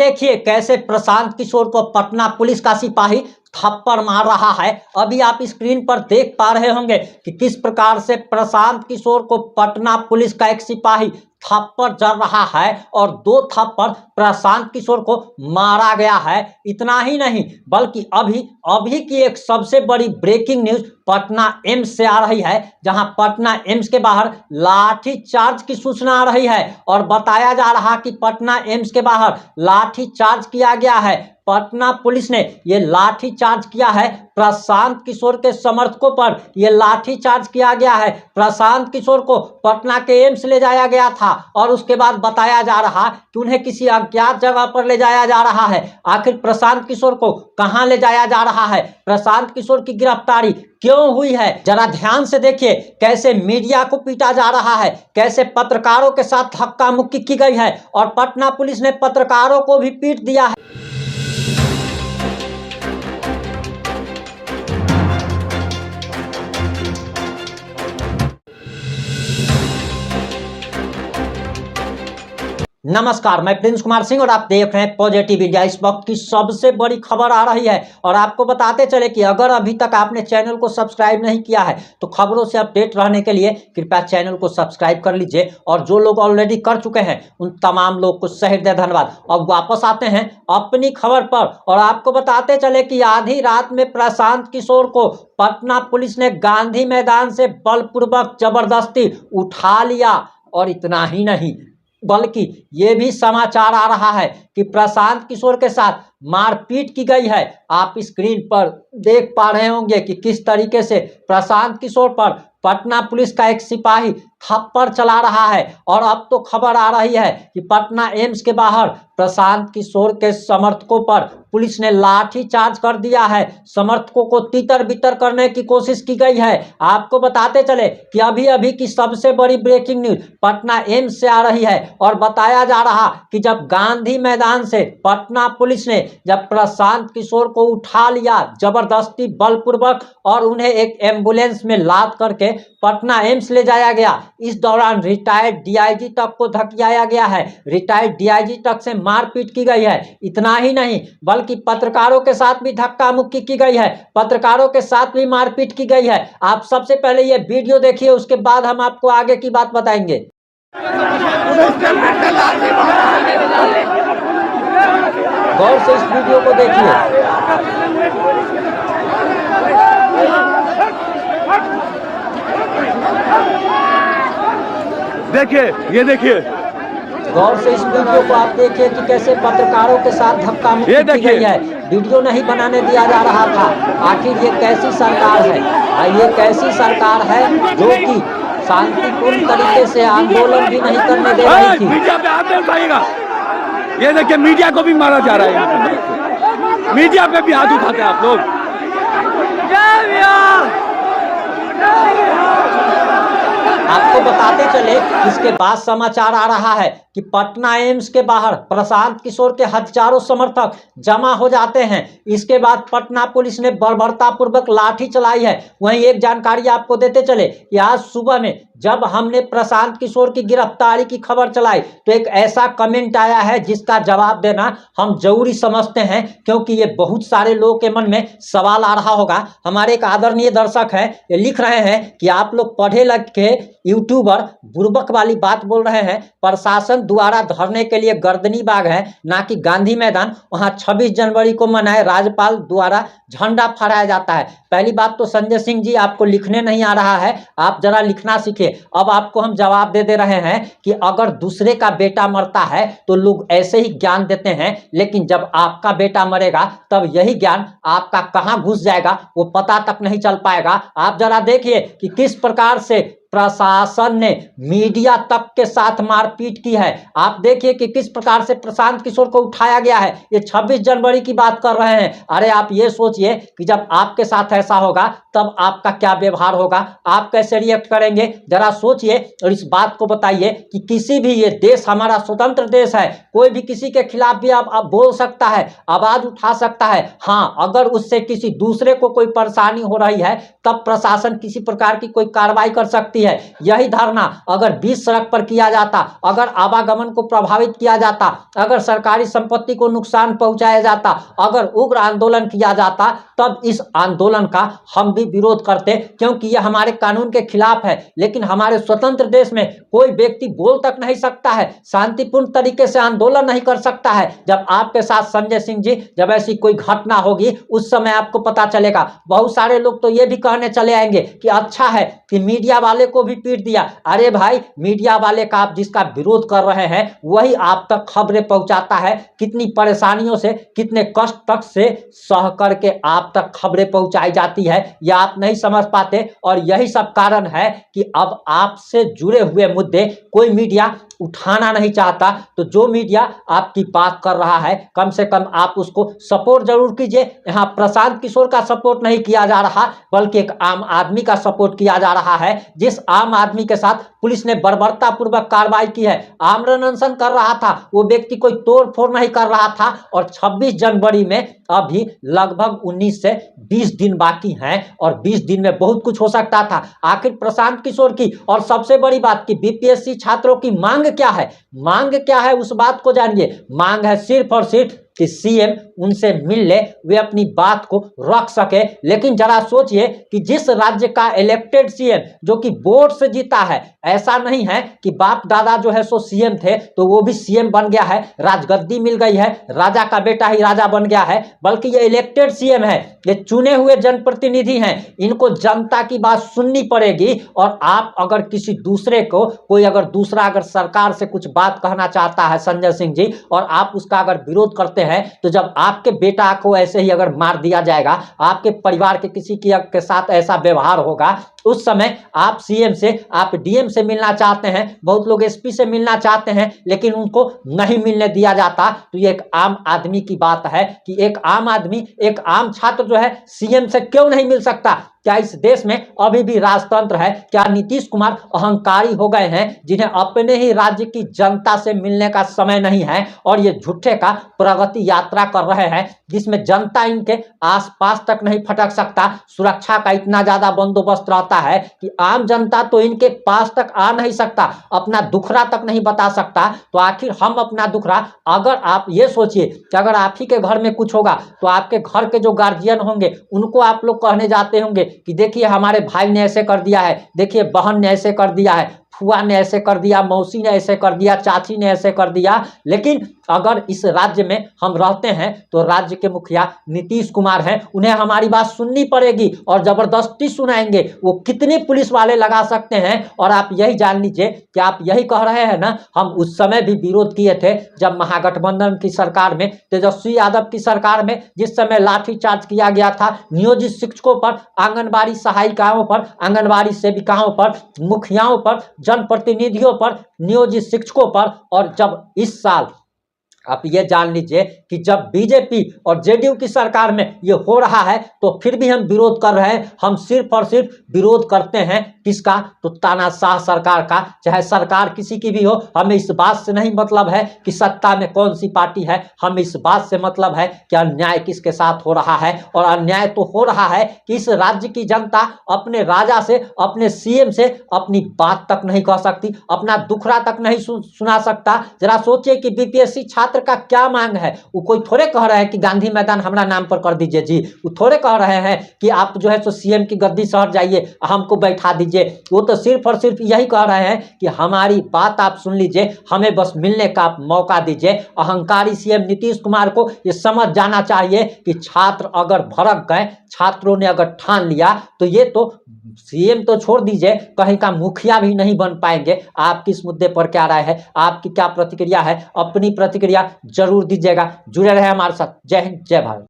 देखिए कैसे प्रशांत किशोर को पटना पुलिस का सिपाही थप्पड़ मार रहा है। अभी आप स्क्रीन पर देख पा रहे होंगे कि किस प्रकार से प्रशांत किशोर को पटना पुलिस का एक सिपाही थप्पड़ जड़ रहा है और 2 थप्पड़ प्रशांत किशोर को मारा गया है। इतना ही नहीं बल्कि अभी की एक सबसे बड़ी ब्रेकिंग न्यूज पटना एम्स से आ रही है, जहां पटना एम्स के बाहर लाठी चार्ज की सूचना आ रही है और बताया जा रहा कि पटना एम्स के बाहर लाठी चार्ज किया गया है। पटना पुलिस ने ये लाठी चार्ज किया है प्रशांत किशोर के समर्थकों पर। ये लाठी चार्ज किया गया है। प्रशांत किशोर को पटना के एम्स ले जाया गया था और उसके बाद बताया जा रहा कि उन्हें किसी अज्ञात जगह पर ले जाया जा रहा है। आखिर प्रशांत किशोर को कहां ले जाया जा रहा है, प्रशांत किशोर की गिरफ्तारी क्यों हुई है, जरा ध्यान से देखिए। कैसे मीडिया को पीटा जा रहा है, कैसे पत्रकारों के साथ धक्का मुक्की की गई है और पटना पुलिस ने पत्रकारों को भी पीट दिया है। नमस्कार, मैं प्रिंस कुमार सिंह और आप देख रहे हैं पॉजिटिव इंडिया। इस वक्त की सबसे बड़ी खबर आ रही है और आपको बताते चले कि अगर अभी तक आपने चैनल को सब्सक्राइब नहीं किया है तो खबरों से अपडेट रहने के लिए कृपया चैनल को सब्सक्राइब कर लीजिए। और जो लोग ऑलरेडी कर चुके हैं उन तमाम लोग को सहृदय धन्यवाद। अब वापस आते हैं अपनी खबर पर और आपको बताते चले कि आधी रात में प्रशांत किशोर को पटना पुलिस ने गांधी मैदान से बलपूर्वक जबरदस्ती उठा लिया। और इतना ही नहीं बल्कि ये भी समाचार आ रहा है कि प्रशांत किशोर के साथ मारपीट की गई है। आप स्क्रीन पर देख पा रहे होंगे कि किस तरीके से प्रशांत किशोर पर पटना पुलिस का एक सिपाही थप्पड़ चला रहा है। और अब तो खबर आ रही है कि पटना एम्स के बाहर प्रशांत किशोर के समर्थकों पर पुलिस ने लाठी चार्ज कर दिया है। समर्थकों को तितर बितर करने की कोशिश की गई है। आपको बताते चले कि अभी की सबसे बड़ी ब्रेकिंग न्यूज पटना एम्स से आ रही है और बताया जा रहा कि जब गांधी मैदान से पटना पुलिस ने जब प्रशांत किशोर को उठा लिया जबरदस्ती बलपूर्वक और उन्हें एक एम्बुलेंस में लाद करके पटना एम्स ले जाया गया। इस दौरान रिटायर्ड डीआईजी तक को धकियाया गया है। रिटायर्ड डीआईजी तक से मारपीट की गई है। इतना ही नहीं बल्कि पत्रकारों के साथ भी धक्का मुक्की की गई है, पत्रकारों के साथ भी मारपीट की गई है। आप सबसे पहले ये वीडियो देखिए, उसके बाद हम आपको आगे की बात बताएंगे। गौर से इस वीडियो को देखिए। देखिए, ये देखिए, गौर से इस वीडियो को आप देखिए कि कैसे पत्रकारों के साथ धक्का मुक्की की गई है। वीडियो नहीं बनाने दिया जा रहा था। आखिर ये कैसी सरकार है, ये कैसी सरकार है जो कि शांतिपूर्ण तरीके से आंदोलन भी नहीं करने दे रही थी। मीडिया पे हाथ नहीं उठाइएगा। ये देखिए, मीडिया को भी मारा जा रहा है। मीडिया पे भी हाथ उठाते हैं आप लोग। आपको बताते चले इसके बाद समाचार आ रहा है कि पटना एम्स के बाहर प्रशांत किशोर के हजारों समर्थक जमा हो जाते हैं। इसके बाद पटना पुलिस ने बर्बरतापूर्वक लाठी चलाई है। वहीं एक जानकारी आपको देते चले कि आज सुबह में जब हमने प्रशांत किशोर की गिरफ्तारी की खबर चलाई तो एक ऐसा कमेंट आया है जिसका जवाब देना हम जरूरी समझते हैं, क्योंकि ये बहुत सारे लोगों के मन में सवाल आ रहा होगा। हमारे एक आदरणीय दर्शक है, ये लिख रहे हैं कि आप लोग पढ़े लिख के यूट्यूबर बुर्बक वाली बात बोल रहे हैं। प्रशासन द्वारा धरने के लिए गर्दनी बाग है, ना कि गांधी मैदान। वहां 26 जनवरी को मनाए राज्यपाल द्वारा झंडा फहराया जाता है। पहली बात तो संजय सिंह जी, आपको लिखने नहीं आ रहा है, आप जरा लिखना सीखिए। अब आपको हम जवाब दे रहे हैं कि अगर दूसरे का बेटा मरता है तो लोग ऐसे ही ज्ञान देते हैं, लेकिन जब आपका बेटा मरेगा तब यही ज्ञान आपका कहां घुस जाएगा वो पता तक नहीं चल पाएगा। आप जरा देखिए कि किस प्रकार से प्रशासन ने मीडिया तक के साथ मारपीट की है। आप देखिए कि किस प्रकार से प्रशांत किशोर को उठाया गया है। ये 26 जनवरी की बात कर रहे हैं। अरे आप ये सोचिए कि जब आपके साथ ऐसा होगा तब आपका क्या व्यवहार होगा, आप कैसे रिएक्ट करेंगे, जरा सोचिए और इस बात को बताइए कि किसी भी, ये देश हमारा स्वतंत्र देश है, कोई भी किसी के खिलाफ भी आप बोल सकता है, आवाज उठा सकता है। हाँ, अगर उससे किसी दूसरे को कोई परेशानी हो रही है तब प्रशासन किसी प्रकार की कोई कार्रवाई कर सकती है। यही धारणा अगर बीच सड़क पर किया जाता, अगर आवागमन को प्रभावित किया जाता, अगर सरकारी संपत्ति को नुकसान पहुंचाया जाता, अगर उग्र आंदोलन किया जाता, तब इस आंदोलन का हम भी विरोध करते, क्योंकि यह हमारे कानून के खिलाफ है। लेकिन हमारे स्वतंत्र देश में कोई व्यक्ति बोल तक नहीं सकता है, शांतिपूर्ण तरीके से आंदोलन नहीं कर सकता है। जब आपके साथ संजय सिंह जी, जब ऐसी कोई घटना होगी उस समय आपको पता चलेगा। बहुत सारे लोग तो ये भी कहने चले आएंगे कि अच्छा है कि मीडिया वाले को भी पीट दिया। अरे भाई, मीडिया वाले का आप जिसका विरोध कर रहे हैं वही आप तक खबरें पहुंचाता है। कितनी परेशानियों से, कितने कष्ट तक से सह करके आप तक खबरें पहुंचाई जाती है, यह आप नहीं समझ पाते। और यही सब कारण है कि अब आपसे जुड़े हुए मुद्दे कोई मीडिया उठाना नहीं चाहता। तो जो मीडिया आपकी बात कर रहा है, कम से कम आप उसको सपोर्ट जरूर कीजिए। यहाँ प्रशांत किशोर का सपोर्ट नहीं किया जा रहा, बल्कि एक आम आदमी का सपोर्ट किया जा रहा है, जिस आम आदमी के साथ पुलिस ने बर्बरतापूर्वक कार्रवाई की है। आमरण अनशन कर रहा था वो व्यक्ति, कोई तोड़ फोड़ नहीं कर रहा था। और 26 जनवरी में अभी लगभग 19 से 20 दिन बाकी हैं और 20 दिन में बहुत कुछ हो सकता था। आखिर प्रशांत किशोर की और सबसे बड़ी बात की बीपीएससी छात्रों की मांग क्या है, मांग क्या है उस बात को जानिए। मांग है सिर्फ और सिर्फ कि सीएम उनसे मिल ले, वे अपनी बात को रख सके। लेकिन जरा सोचिए कि जिस राज्य का इलेक्टेड सीएम जो कि वोट से जीता है, ऐसा नहीं है कि बाप दादा जो है सो सीएम थे तो वो भी सीएम बन गया है, राजगद्दी मिल गई है, राजा का बेटा ही राजा बन गया है, बल्कि ये इलेक्टेड सीएम है, ये चुने हुए जनप्रतिनिधि हैं। इनको जनता की बात सुननी पड़ेगी। और आप अगर किसी दूसरे को, कोई अगर दूसरा अगर सरकार से कुछ बात कहना चाहता है संजय सिंह जी, और आप उसका अगर विरोध करते हैं, तो जब आपके बेटा को ऐसे ही अगर मार दिया जाएगा, आपके परिवार के किसी के साथ ऐसा व्यवहार होगा, उस समय आप सीएम से, आप डीएम से मिलना चाहते हैं, बहुत लोग एसपी से मिलना चाहते हैं, लेकिन उनको नहीं मिलने दिया जाता। तो ये एक आम आदमी की बात है कि एक आम आदमी, एक आम छात्र जो है सीएम से क्यों नहीं मिल सकता। क्या इस देश में अभी भी राजतंत्र है? क्या नीतीश कुमार अहंकारी हो गए हैं, जिन्हें अपने ही राज्य की जनता से मिलने का समय नहीं है और ये झूठे का प्रगति यात्रा कर रहे हैं, जिसमें जनता इनके आसपास तक नहीं फटक सकता। सुरक्षा का इतना ज्यादा बंदोबस्त रहता है कि आम जनता तो इनके पास तक आ नहीं सकता, अपना दुखड़ा तक नहीं बता सकता। तो आखिर हम अपना दुखड़ा, अगर आप ये सोचिए कि अगर आप ही के घर में कुछ होगा तो आपके घर के जो गार्जियन होंगे उनको आप लोग कहने जाते होंगे कि देखिए हमारे भाई ने ऐसे कर दिया है, देखिए बहन ने ऐसे कर दिया है, फुआ ने ऐसे कर दिया, मौसी ने ऐसे कर दिया, चाची ने ऐसे कर दिया। लेकिन अगर इस राज्य में हम रहते हैं तो राज्य के मुखिया नीतीश कुमार हैं, उन्हें हमारी बात सुननी पड़ेगी और जबरदस्ती सुनाएंगे। वो कितने पुलिस वाले लगा सकते हैं। और आप यही जान लीजिए कि आप यही कह रहे हैं ना, हम उस समय भी विरोध किए थे जब महागठबंधन की सरकार में, तेजस्वी यादव की सरकार में, जिस समय लाठीचार्ज किया गया था नियोजित शिक्षकों पर, आंगनबाड़ी सहायिकाओं पर, आंगनबाड़ी सेविकाओं पर, मुखियाओं पर, जनप्रतिनिधियों पर, नियोजित शिक्षकों पर। और जब इस साल आप ये जान लीजिए कि जब बीजेपी और जेडीयू की सरकार में ये हो रहा है तो फिर भी हम विरोध कर रहे हैं। हम सिर्फ और सिर्फ विरोध करते हैं किसका? तो तानाशाह सरकार का। चाहे सरकार किसी की भी हो, हमें इस बात से नहीं मतलब है कि सत्ता में कौन सी पार्टी है, हमें इस बात से मतलब है कि अन्याय किसके साथ हो रहा है। और अन्याय तो हो रहा है कि इस राज्य की जनता अपने राजा से, अपने सीएम से अपनी बात तक नहीं कह सकती, अपना दुखड़ा तक नहीं सुना सकता। जरा सोचिए कि बीपीएससी छात्र का क्या मांग है। वो कोई थोड़े कह रहे हैं कि गांधी मैदान हमारा नाम पर कर दीजिए जी, वो थोड़े कह रहे हैं कि आप जो है तो सीएम की गद्दी से हट जाइए, हमको बैठा दीजिए। वो तो सिर्फ और सिर्फ यही कह रहे हैं कि हमारी बात आप सुन लीजिए, हमें बस मिलने का मौका दीजिए। अहंकारी सीएम नीतीश कुमार को ये समझ जाना चाहिए कि छात्र अगर भड़क गए, छात्रों ने अगर ठान लिया तो ये तो सीएम तो छोड़ दीजिए, कहीं का मुखिया भी नहीं बन पाएंगे। आपकी इस मुद्दे पर क्या राय है, आपकी क्या प्रतिक्रिया है? अपनी प्रतिक्रिया जरूर दीजिएगा। जुड़े रहे हमारे साथ। जय हिंद, जय भारत।